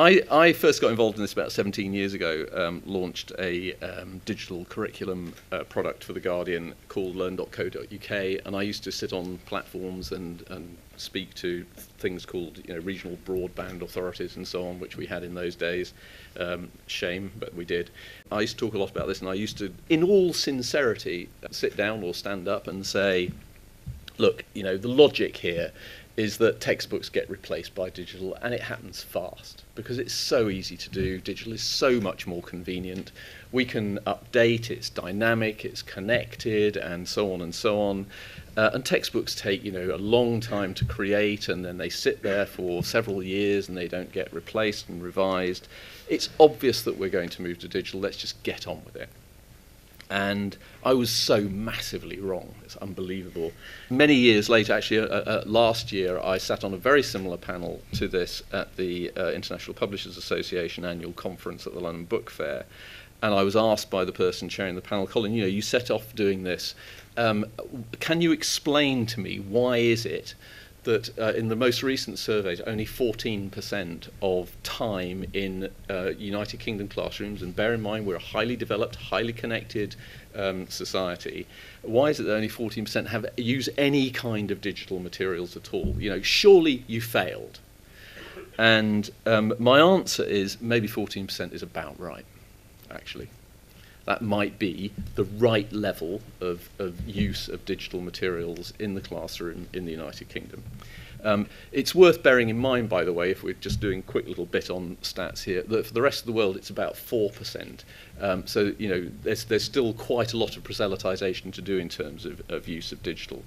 I first got involved in this about 17 years ago, launched a digital curriculum product for The Guardian called learn.co.uk, and I used to sit on platforms and speak to things called regional broadband authorities and so on, which we had in those days. Shame, but we did. I used to talk a lot about this, and I used to, in all sincerity, sit down or stand up and say, look, the logic here is that textbooks get replaced by digital, and it happens fast because it's so easy to do. Digital is so much more convenient. We can update, it's dynamic, it's connected, and so on and so on. And textbooks take, a long time to create, and then they sit there for several years and they don't get replaced and revised. It's obvious that we're going to move to digital. Let's just get on with it. And I was so massively wrong. It's unbelievable. Many years later, actually, last year, I sat on a very similar panel to this at the International Publishers Association annual conference at the London Book Fair. And I was asked by the person chairing the panel, Colin, you set off doing this. Can you explain to me why is it that in the most recent surveys, only 14% of time in United Kingdom classrooms, and bear in mind we're a highly developed, highly connected society, why is it that only 14% use any kind of digital materials at all? Surely you failed. And my answer is maybe 14% is about right, actually. That might be the right level of use of digital materials in the classroom in the United Kingdom. It's worth bearing in mind, by the way, if we're just doing a quick little bit on stats here, that for the rest of the world it's about 4%. So, there's still quite a lot of proselytization to do in terms of use of digital.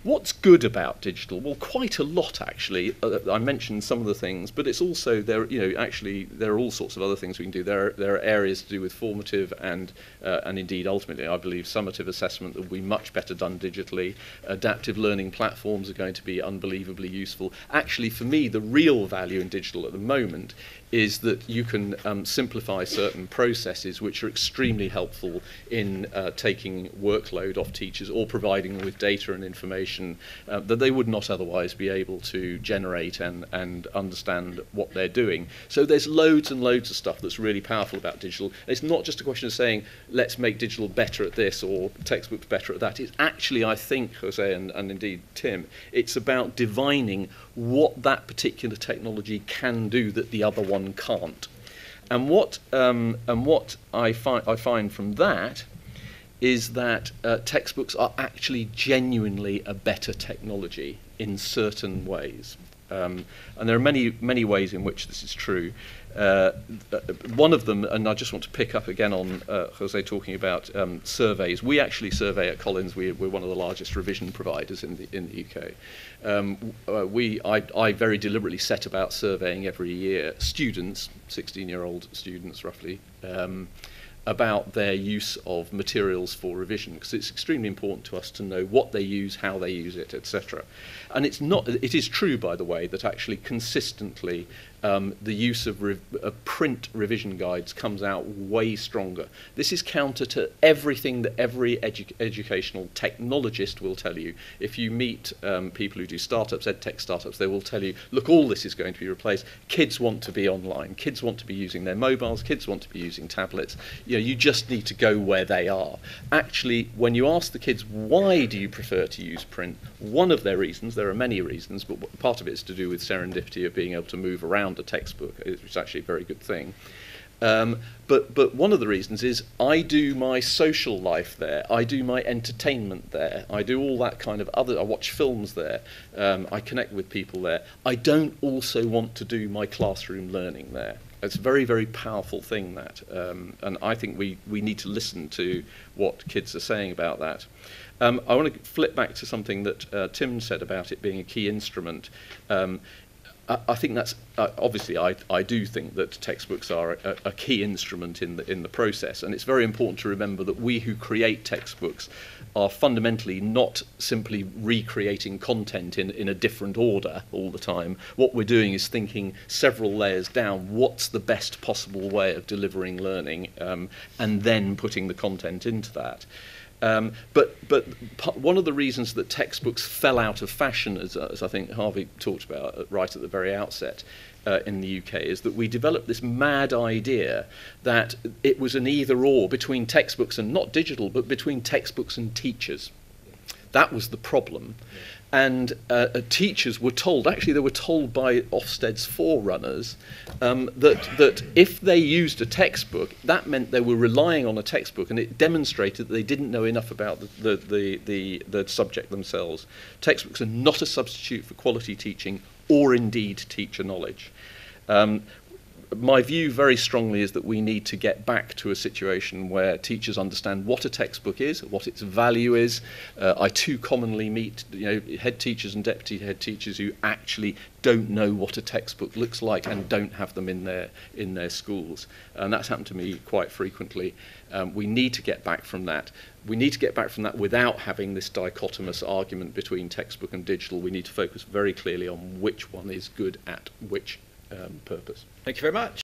What's good about digital? Well, quite a lot, actually. I mentioned some of the things, but it's also there are all sorts of other things we can do. There are areas to do with formative and indeed ultimately, I believe, summative assessment that will be much better done digitally. Adaptive learning platforms are going to be unbelievably useful. Actually, for me, the real value in digital at the moment is that you can simplify certain processes which are extremely helpful in taking workload off teachers or providing them with data and information that they would not otherwise be able to generate and understand what they're doing. So there's loads and loads of stuff that's really powerful about digital. It's not just a question of saying, let's make digital better at this or textbooks better at that. It's actually, I think, Jose and indeed Tim, it's about divining what that particular technology can do that the other one can't. And what I find from that is that textbooks are actually genuinely a better technology in certain ways. And there are many ways in which this is true. One of them, and I just want to pick up again on Jose talking about surveys. We actually survey at Collins. We're one of the largest revision providers in the UK. I very deliberately set about surveying every year students, 16-year-old students roughly, about their use of materials for revision, because it's extremely important to us to know what they use, how they use it, etc. And it is true, by the way, that actually consistently the use of print revision guides comes out way stronger. This is counter to everything that every educational technologist will tell you. If you meet people who do startups, edtech startups, they will tell you, look, all this is going to be replaced. Kids want to be online. Kids want to be using their mobiles. Kids want to be using tablets. You just need to go where they are. Actually, when you ask the kids, why do you prefer to use print? One of their reasons, there are many reasons, but part of it is to do with serendipity of being able to move around a textbook, which is actually a very good thing. But one of the reasons is I do my social life there, I do my entertainment there, I do all that kind of other, I watch films there, I connect with people there. I don't also want to do my classroom learning there. It's a very, very powerful thing, that. And I think we need to listen to what kids are saying about that. I want to flip back to something that Tim said about it being a key instrument. I think that's obviously I do think that textbooks are a key instrument in the process, and it's very important to remember that we who create textbooks are fundamentally not simply recreating content in a different order all the time. What we're doing is thinking several layers down, what's the best possible way of delivering learning, and then putting the content into that. But one of the reasons that textbooks fell out of fashion, as I think Harvey talked about right at the very outset, in the UK is that we developed this mad idea that it was an either-or between textbooks and not digital, but between textbooks and teachers. That was the problem. And teachers were told, actually they were told by Ofsted's forerunners, that if they used a textbook, that meant they were relying on a textbook, and it demonstrated that they didn't know enough about the subject themselves. Textbooks are not a substitute for quality teaching or indeed teacher knowledge. My view very strongly is that we need to get back to a situation where teachers understand what a textbook is, what its value is. I too commonly meet head teachers and deputy head teachers who actually don't know what a textbook looks like and don't have them in their schools. And that's happened to me quite frequently. We need to get back from that. We need to get back from that without having this dichotomous argument between textbook and digital. We need to focus very clearly on which one is good at which purpose. Thank you very much.